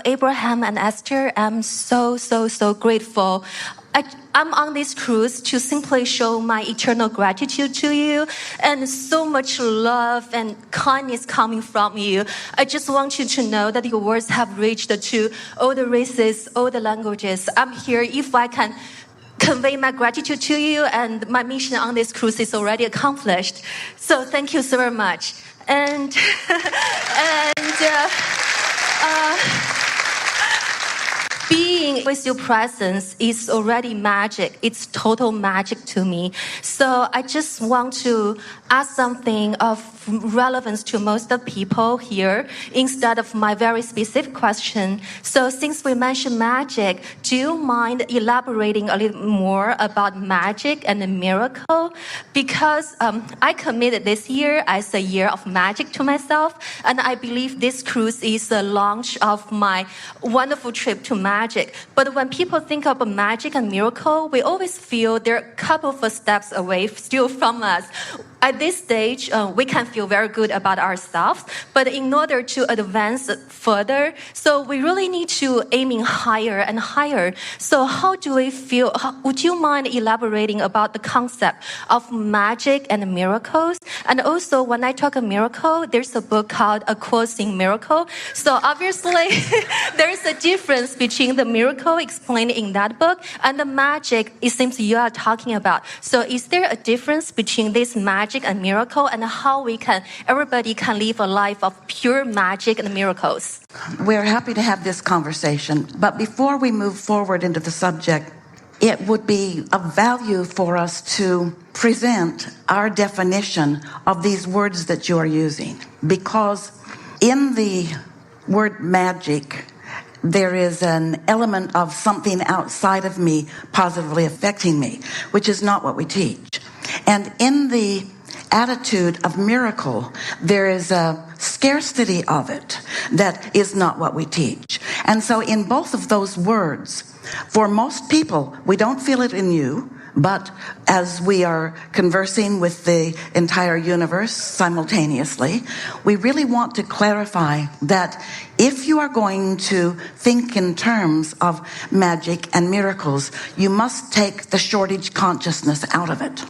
Abraham and Esther, I'm so grateful. I'm on this cruise to simply show my eternal gratitude to you and so much love and kindness coming from you. I just want you to know that your words have reached to all the races, all the languages. I'm here if I can convey my gratitude to you, and my mission on this cruise is already accomplished. So thank you so very much. And being with your presence is already magic. It's total magic to me. So I just want to ask something of relevance to most of the people here instead of my very specific question. So since we mentioned magic, do you mind elaborating a little more about magic and the miracle? Because I committed this year as a year of magic to myself, and I believe this cruise is the launch of my wonderful trip to magic. But when people think about magic and miracle, we always feel they're a couple of steps away still from us. At this stage, we can feel very good about ourselves, but in order to advance further, so we really need to aiming higher and higher. So how do we feel? Would you mind elaborating about the concept of magic and miracles? And also, when I talk a miracle, there's a book called A Course in Miracle. So obviously, there's a difference between the miracle explained in that book and the magic it seems you are talking about. So is there a difference between this magic and miracle, and how everybody can live a life of pure magic and miracles? We're happy to have this conversation, but before we move forward into the subject, it would be of value for us to present our definition of these words that you are using, because in the word magic, there is an element of something outside of me positively affecting me, which is not what we teach. And in the attitude of miracle, there is a scarcity of it that is not what we teach. And so in both of those words, for most people, we don't feel it in you, but as we are conversing with the entire universe simultaneously, we really want to clarify that if you are going to think in terms of magic and miracles, you must take the shortage consciousness out of it.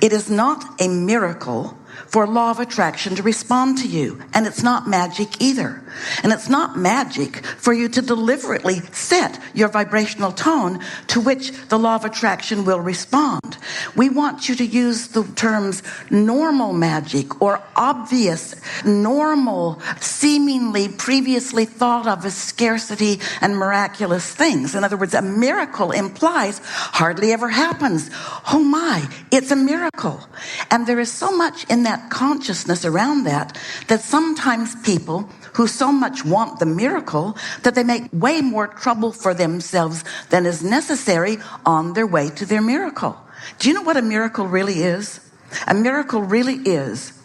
It is not a miracle for law of attraction to respond to you. And it's not magic either. And it's not magic for you to deliberately set your vibrational tone to which the law of attraction will respond. We want you to use the terms normal magic or obvious, normal, seemingly previously thought of as scarcity and miraculous things. In other words, a miracle implies hardly ever happens. Oh my, it's a miracle. And there is so much in that consciousness around that sometimes people who so much want the miracle that they make way more trouble for themselves than is necessary on their way to their miracle. Do you know what a miracle really is? A miracle really is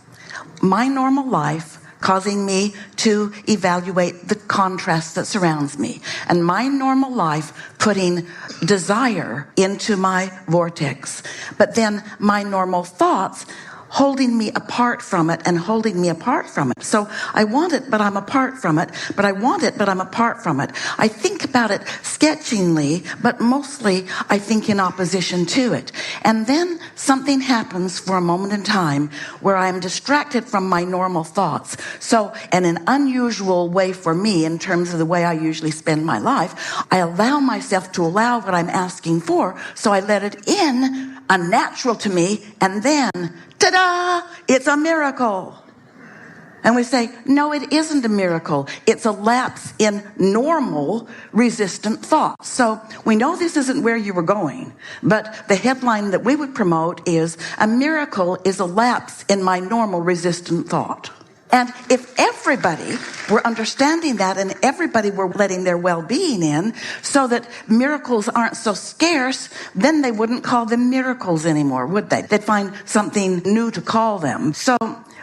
my normal life causing me to evaluate the contrast that surrounds me, and my normal life putting desire into my vortex, but then my normal thoughts holding me apart from it and holding me apart from it. So I want it, but I'm apart from it. But I want it, but I'm apart from it. I think about it sketchingly, but mostly I think in opposition to it. And then something happens for a moment in time where I'm distracted from my normal thoughts. So in an unusual way for me, in terms of the way I usually spend my life, I allow myself to allow what I'm asking for. So I let it in, unnatural to me, and then ta-da! It's a miracle. And we say, no, it isn't a miracle. It's a lapse in normal resistant thought. So we know this isn't where you were going, but the headline that we would promote is, a miracle is a lapse in my normal resistant thought. And if everybody were understanding that and everybody were letting their well-being in so that miracles aren't so scarce, then they wouldn't call them miracles anymore, would they? They'd find something new to call them. So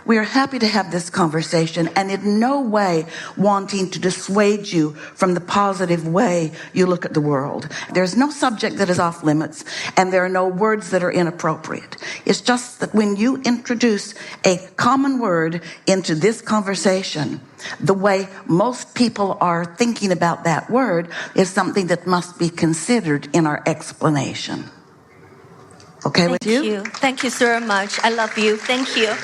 We are happy to have this conversation and in no way wanting to dissuade you from the positive way you look at the world. There's no subject that is off limits and there are no words that are inappropriate. It's just that when you introduce a common word into this conversation, the way most people are thinking about that word is something that must be considered in our explanation. Okay with you? Thank you. Thank you so much. I love you. Thank you.